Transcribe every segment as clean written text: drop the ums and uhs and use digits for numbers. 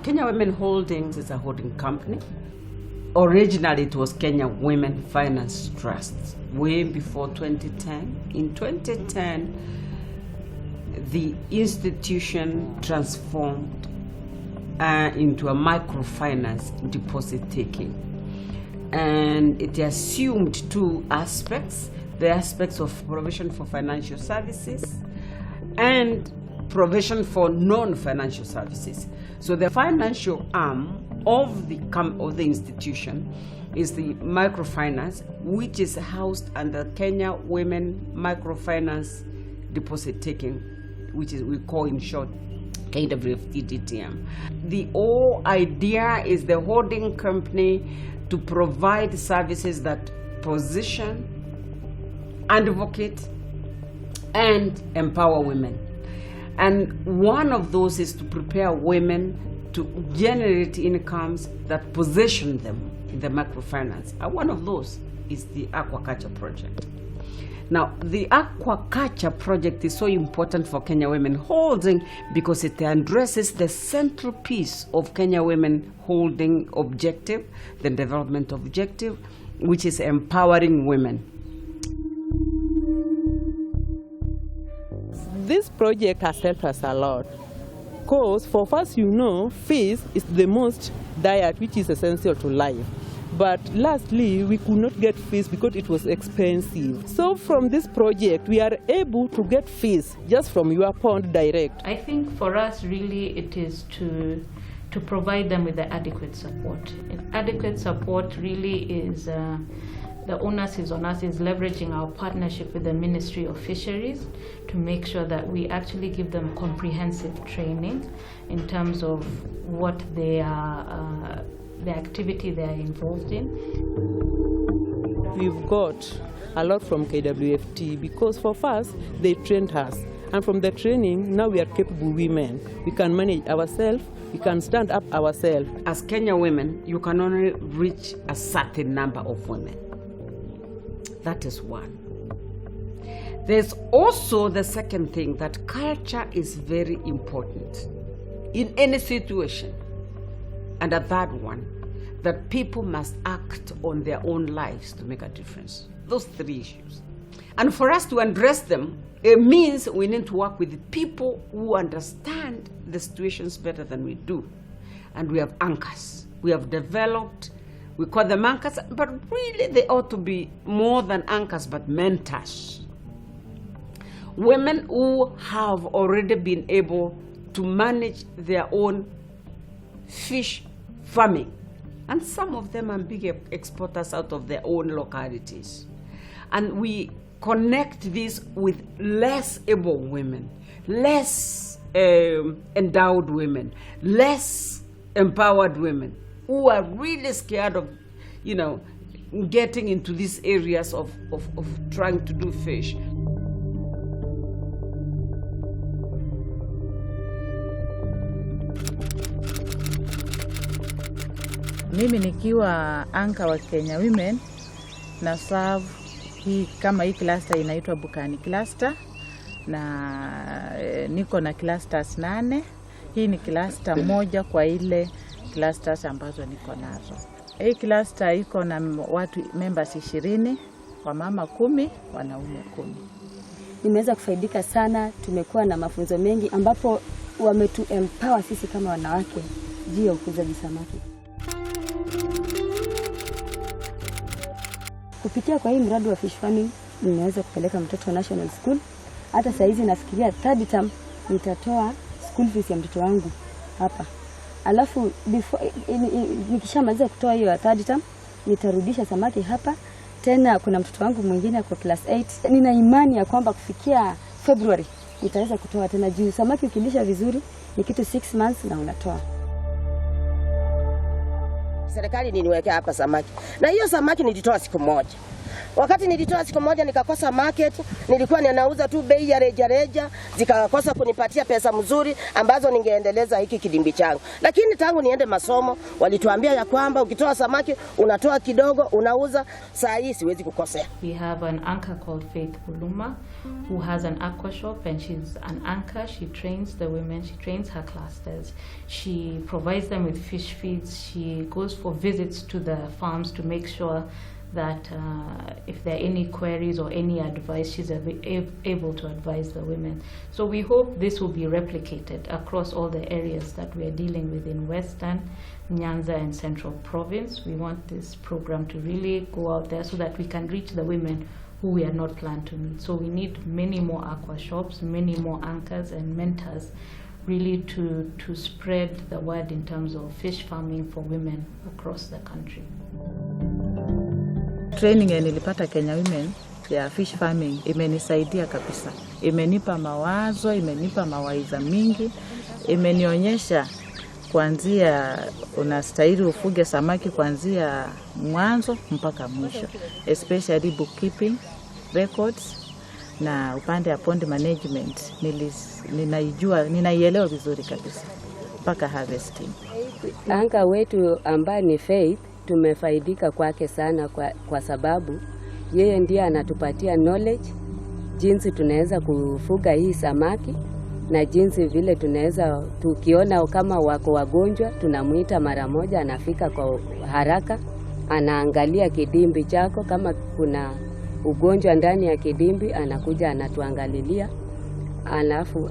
Kenya Women Holdings is a holding company. Originally, it was Kenya Women Finance Trust, way before 2010. In 2010, the institution transformed into a microfinance deposit-taking. And it assumed two aspects: the aspects of provision for financial services and provision for non-financial services. So the financial arm of the institution is the microfinance, which is housed under Kenya Women Microfinance Deposit Taking, which is we call in short KWH. The whole idea is the holding company to provide services that position, advocate, and empower women. And one of those is to prepare women to generate incomes that position them in the microfinance. And one of those is the aquaculture project. Now, the aquaculture project is so important for Kenya Women Holding because it addresses the central piece of Kenya Women Holding objective, the development objective, which is empowering women. This project has helped us a lot because, for first, fish is the most diet which is essential to life. But lastly, we could not get fish because it was expensive. So from this project, we are able to get fish just from your pond direct. I think for us, really, it is to provide them with the adequate support. And adequate support really is, the onus is on us, is leveraging our partnership with the Ministry of Fisheries to make sure that we actually give them comprehensive training in terms of what they are, the activity they are involved in. We've got a lot from KWFT because for us, they trained us. And from the training, now we are capable women. We can manage ourselves, we can stand up ourselves. As Kenya women, you can only reach a certain number of women. That is one. There's also the second thing, that culture is very important in any situation. And a third one, that people must act on their own lives to make a difference. Those three issues. And for us to address them, it means we need to work with people who understand the situations better than we do. And we have anchors. We have developed, we call them anchors, but really they ought to be more than anchors, but mentors. Women who have already been able to manage their own fish farming, and some of them are big exporters out of their own localities. And we connect this with less able women, less endowed women, less empowered women who are really scared of, getting into these areas of trying to do fish. Mimi nikiwa anka wa Kenya Women na serve hii cluster inaitwa Bukani cluster, na niko na clusters 8. Hii ni cluster moja kwa ile clusters ambazo niko nazo. Hii cluster iko na watu members 20, wamama 10, wanaume 10. Nimeweza kufaidika sana, tumekuwa na mafunzo mengi ambapo wametu-empower sisi kama wanawake juu ya ukuzaji samaki. Kupitia kwa hii mradi wa fish farming, nimeweza kupeleka mtoto national school. Hata saa hizi nafikiria third term nitatoa school fees ya mtoto wangu hapa. Alafu nikishamaliza kutoa hiyo third term, nitarudisha samaki hapa. Tena kuna mtoto wangu mwingine kwa class 8. Nina imani ya kwamba kufikia February nitaweza kutoa tena, juu samaki ukilisha vizuri ni kitu 6 months na unatoa. Serikali niniwekea hapa samaki. Na hiyo samaki nilitoa siku moja. Wakati nilitoa siku moja nikakosa market, nilikuwa ninauza tu bei ya reja, zikakosa kunipatia pesa mzuri ambazo ningeendeleza hiki kidimbi changu. Lakini tangu niende masomo walituambia ya kwamba ukitoa samaki unatoa kidogo unauza. Saa hii siwezi kukosea. We have an anchor called Faith Buluma who has an aqua shop, and she's an anchor. She trains the women, she trains her clusters. She provides them with fish feeds. She goes for visits to the farms to make sure that if there are any queries or any advice, she's able to advise the women. So we hope this will be replicated across all the areas that we are dealing with in Western, Nyanza and Central Province. We want this program to really go out there so that we can reach the women who we are not planned to meet. So we need many more aqua shops, many more anchors and mentors, really to spread the word in terms of fish farming for women across the country. Training nilipata Kenya Women ya fish farming imenisaidia kabisa. Imenipa mawazo, imenipa mawaidha mingi, imenionyesha kuanzia unastahili ufuge samaki kuanzia mwanzo mpaka mwisho, especially bookkeeping records na upande wa pond management. Ninaielewa vizuri kabisa mpaka harvesting. Anka wetu ambaye ni Faith tumefaidika kwake sana kwa sababu yeye ndiye anatupatia knowledge jinsi tunaweza kufuga hii samaki na jinsi vile tunaweza, tukiona kama wako wagonjwa tunamuita mara moja, anafika kwa haraka, anaangalia kidimbi chako, kama kuna ugonjwa ndani ya kidimbi anakuja anatuangalilia, alafu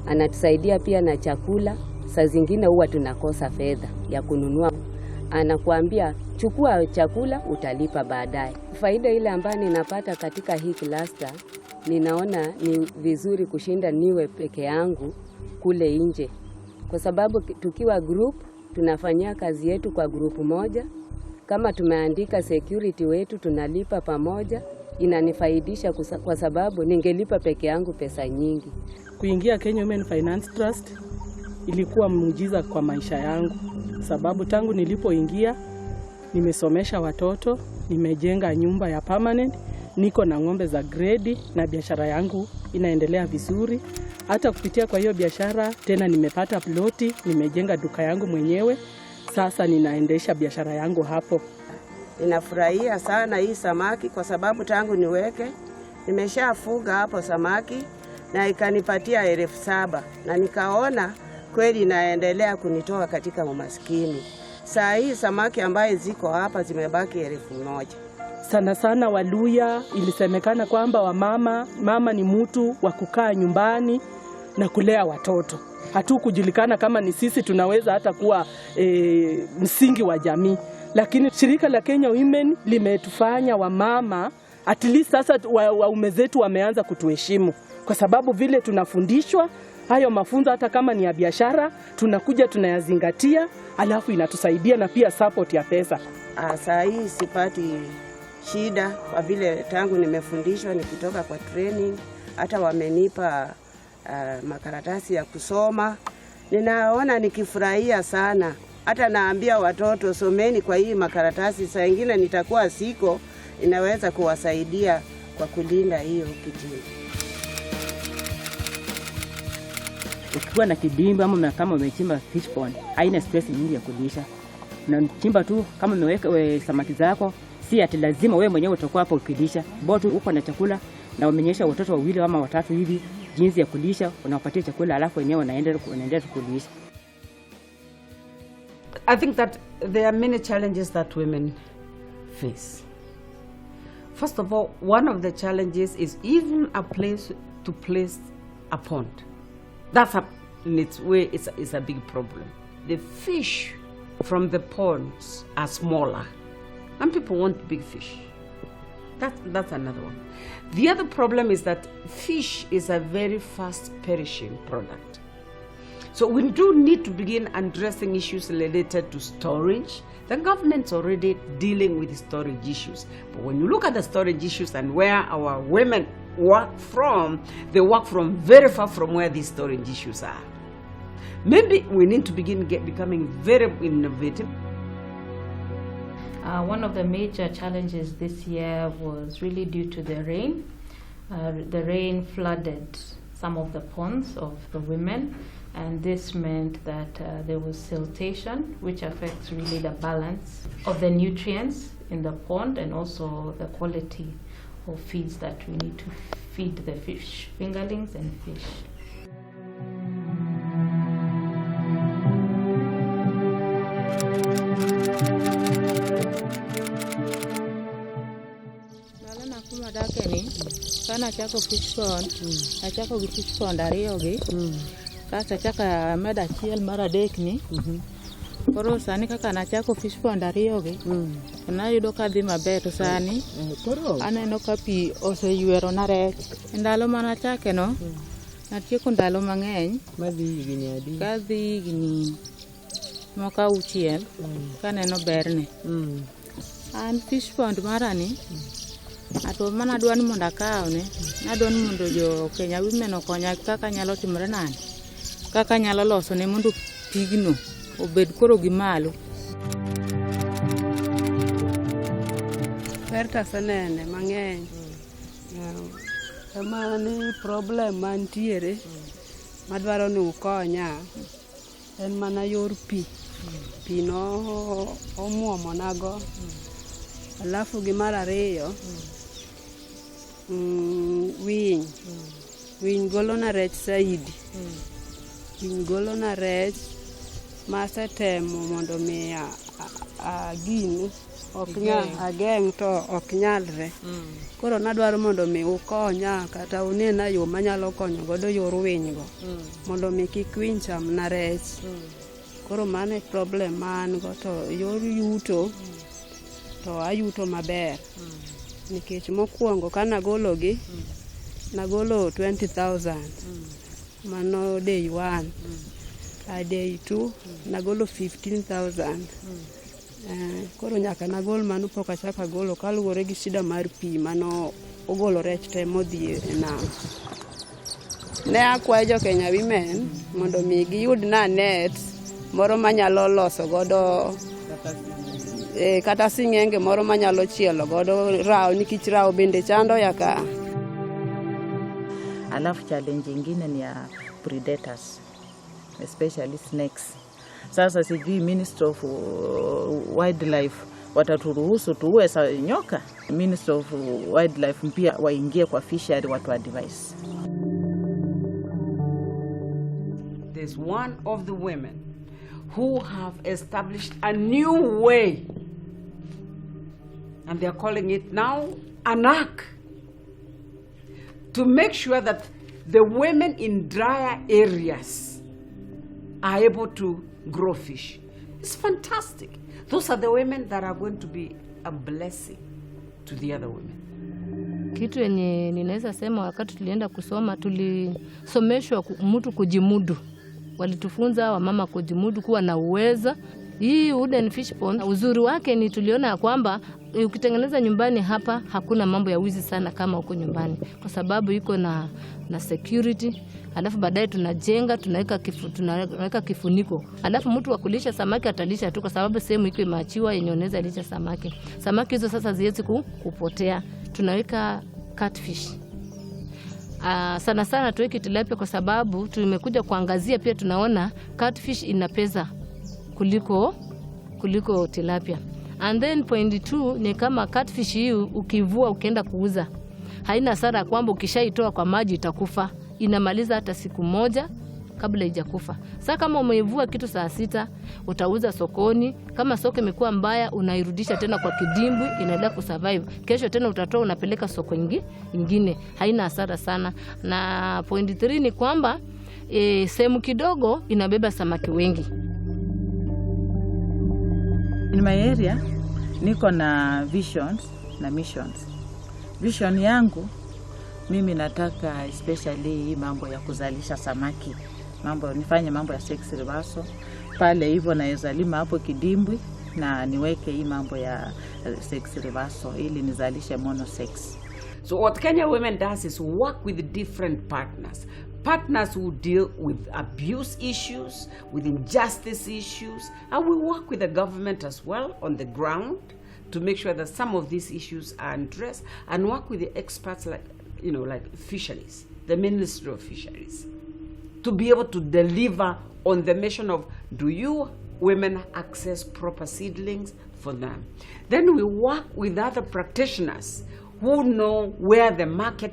anatusaidia pia na chakula. Saa zingine huwa tunakosa fedha ya kununua, anakuambia chukua chakula utalipa baadaye. Faida ile ambayo ninapata katika hii cluster, ninaona ni vizuri kushinda niwe peke yangu kule nje, kwa sababu tukiwa group tunafanyia kazi yetu kwa group moja. Kama tumeandika security wetu tunalipa pamoja, inanifaidisha kwa sababu ningelipa peke yangu pesa nyingi. Kuingia Kenya Women Finance Trust ilikuwa muujiza kwa maisha yangu, sababu tangu nilipoingia nimesomesha watoto, nimejenga nyumba ya permanent, niko na ng'ombe za grade na biashara yangu inaendelea vizuri. Hata kupitia kwa hiyo biashara tena nimepata ploti, nimejenga duka yangu mwenyewe. Sasa ninaendesha biashara yangu hapo. Ninafurahia sana hii samaki kwa sababu tangu niweke nimeshafuga hapo samaki na ikanipatia 7,000 na nikaona kweli naendelea kunitoa katika umaskini. Saa hii samaki ambaye ziko hapa zimebaki 1,000. Sana sana Waluya ilisemekana kwamba mama ni mtu wa kukaa nyumbani na kulea watoto. Hatukujulikana kama ni sisi tunaweza hata kuwa msingi wa jamii. Lakini shirika la Kenya Women limetufanya wamama, at least sasa waume zetu wameanza kutuheshimu. Kwa sababu vile tunafundishwa hayo mafunzo, hata kama ni ya biashara tunakuja tunayazingatia, alafu inatusaidia na pia support ya pesa. Saa hii sipati shida kwa vile tangu nimefundishwa nikitoka kwa training, hata wamenipa makaratasi ya kusoma. Ninaona nikifurahia sana. Hata naambia watoto someni kwa hii makaratasi, saa nyingine nitakuwa siko, inaweza kuwasaidia kwa kulinda hiyo kidimbi. Ukiwa na kidimbi ama kama umechimba fish pond, haina stress nyingi ya kulisha. Unachimba tu kama umeweka samaki zako, si ati lazima wewe mwenyewe utakuwa hapo ukilisha. Bado uko na chakula na umenyesha watoto 2 ama 3 hivi jinsi ya kulisha, unawapatia chakula alafu wenyewe wanaendelea kulisha. I think that there are many challenges that women face. First of all, one of the challenges is even a place to place a pond. That's in its way, it's a big problem. The fish from the ponds are smaller, and people want big fish. That's another one. The other problem is that fish is a very fast perishing product. So we do need to begin addressing issues related to storage. The government's already dealing with storage issues. But when you look at the storage issues and where our women work from, they work from very far from where these storage issues are. Maybe we need to begin becoming very innovative. One of the major challenges this year was really due to the rain. The rain flooded some of the ponds of the women, and this meant that there was siltation, which affects really the balance of the nutrients in the pond and also the quality of feeds that we need to feed the fish, fingerlings and fish. Kana chako fish pond, achako gi fish pond ariyo gi, kasa chaka meda chiel mara dek ni. Koro sani kaka nachako fish pond ariyo gi, nayudo ka dhi maber to sani aneno ka pi oseyuero na rech. Ndalo mana chake no, natieko ndalo mang'eny, kadhi higni moko 6 kaneno berne. An fish pond marani, ato mana dwani mondo akawne, nadwani mondo jo Kenya women okonya kaka nyalo timore nani, kaka nyalo loso ne mondo pigno obed koro gi malo. Perta senene mang'eny. Ema ni problem mantiere madwaro ni ukonya en mana yor pi. Pi no omuomo nago. Alafu gi mar ariyo, winy golo na rech saidi. Winy golo na rech masetemo mondo mi agin ageng' to ok nyalre. Koro nadwaro mondo mi ukonya kata unena yo manyalo konyo godo yor winy go mondo mi kik winy cham na rech. Koro mane problem man go to yor yuto to ayuto maber. Nikech mokwongo kana golo gi nagolo 20,000 mano day 1. Day 2 nagolo 15,000. Koro nyaka nagol mano pok achaka golo kaluwore gi shida mar pi mano ogolo rech te modhi e nam. Ne akwayo jo Kenya women mondo mi giyud na net moro manyalo loso godo kata sing'enge moro manyalo chielo godo rao, nikech rao bende chando yaka. Alafu challenge ingine ni ya predators, especially snakes. Sasa sijui Ministry of Wildlife wataturuhusu tuue nyoka. Ministry of Wildlife pia waingie kwa fishery watu advise. There's one of the women who have established a new way, and they're calling it now an arc, to make sure that the women in drier areas are able to grow fish. It's fantastic. Those are the women that are going to be a blessing to the other women. Kitu yenye ninaweza sema, wakati tulienda kusoma tulisomeshwa mtu kujimudu. Walitufunza wamama kujimudu, kuwa na uweza. Hii wooden fish pond uzuri wake ni tuliona kwamba ukitengeneza nyumbani hapa hakuna mambo ya wizi sana kama huko nyumbani, kwa sababu iko na security. Alafu baadaye tunajenga, tunaweka kifuniko. Alafu mtu wa kulisha samaki atalisha tu, kwa sababu sehemu iko imeachiwa yenye unaweza lisha samaki. Samaki hizo sasa ziwezi kupotea. Tunaweka catfish. Sana sana tuweke tilapia, kwa sababu tumekuja kuangazia pia tunaona catfish ina pesa kuliko tilapia. And then point 2 ni kama catfish hii ukivua ukienda kuuza, haina hasara kwamba ukishaitoa kwa maji itakufa. Inamaliza hata siku moja kabla haijakufa. Sasa kama umeivua kitu saa 6 utauza sokoni, kama soko imekuwa mbaya unairudisha tena kwa kidimbwi, inaendelea kusurvive. Kesho tena utatoa unapeleka soko nyingine, haina hasara sana. Na point 3 ni kwamba sehemu kidogo inabeba samaki wengi. In my area niko na visions na missions. Vision yangu mimi nataka especially mambo ya kuzalisha samaki. Nifanye mambo ya sex reversal. Pale hivyo naweza lima hapo kidimbwi na niweke hii mambo ya sex reversal ili nizalishe monosex. So what Kenya Women does is work with different partners. Partners who deal with abuse issues, with injustice issues, and we work with the government as well on the ground to make sure that some of these issues are addressed, and work with the experts like, like fisheries, the Ministry of Fisheries, to be able to deliver on the mission of, do you women access proper seedlings for them? Then we work with other practitioners who know where the market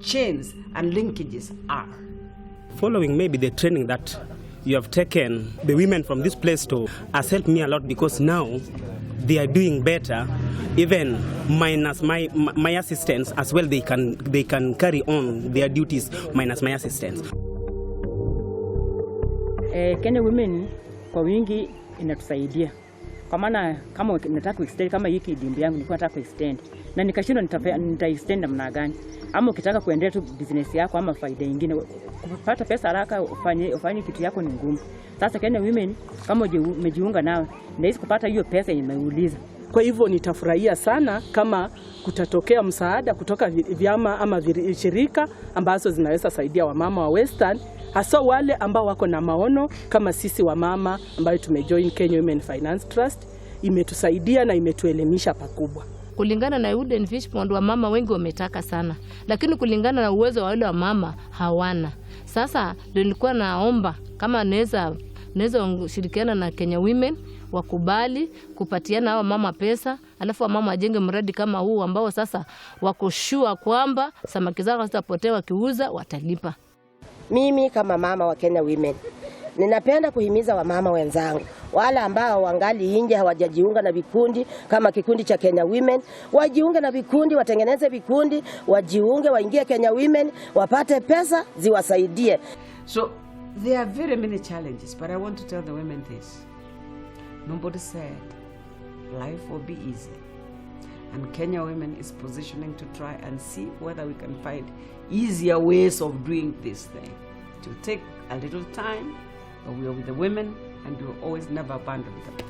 chains and linkages are. Following maybe the training that you have taken the women from this place to has helped me a lot, because now they are doing better, even minus my assistance as well. They can carry on their duties minus my assistance. Kenya Women kwa wingi inatusaidia. Kwa maana kama nataka kuextend, kama hiki dimbi yangu nilikuwa nataka kuextend na nikashindwa nita-extend namna gani? Ama ukitaka kuendelea tu business yako ama faida nyingine, kupata pesa haraka ufanye kitu yako ni ngumu. Sasa Kenya Women kama umejiunga nao, ndio kupata hiyo pesa yenye umeuliza. Kwa hivyo nitafurahia sana kama kutatokea msaada kutoka vyama ama shirika ambazo zinaweza saidia wamama wa Western, hasa wale ambao wako na maono kama sisi wamama ambayo tumejoin Kenya Women Finance Trust. Imetusaidia na imetuelimisha pakubwa. Kulingana na Wooden Fish Pond, wamama wengi wametaka sana, lakini kulingana na uwezo wa wale wamama hawana. Sasa ndio nilikuwa naomba kama naweza shirikiana na Kenya Women wakubali kupatiana hao mama pesa, alafu mama ajenge mradi kama huu ambao sasa wako sure kwamba samaki zao zitapotea, wakiuza watalipa. Mimi kama mama wa Kenya Women ninapenda kuhimiza wamama wenzangu wale ambao wangali nje hawajajiunga na vikundi kama kikundi cha Kenya Women, wajiunge na vikundi, watengeneze vikundi, wajiunge, waingie Kenya Women, wapate pesa ziwasaidie. So there are very many challenges, but I want to tell the women this. Nobody said life will be easy. And Kenya Women is positioning to try and see whether we can find easier ways of doing this thing. It will take a little time, but we are with the women and we will always never abandon them.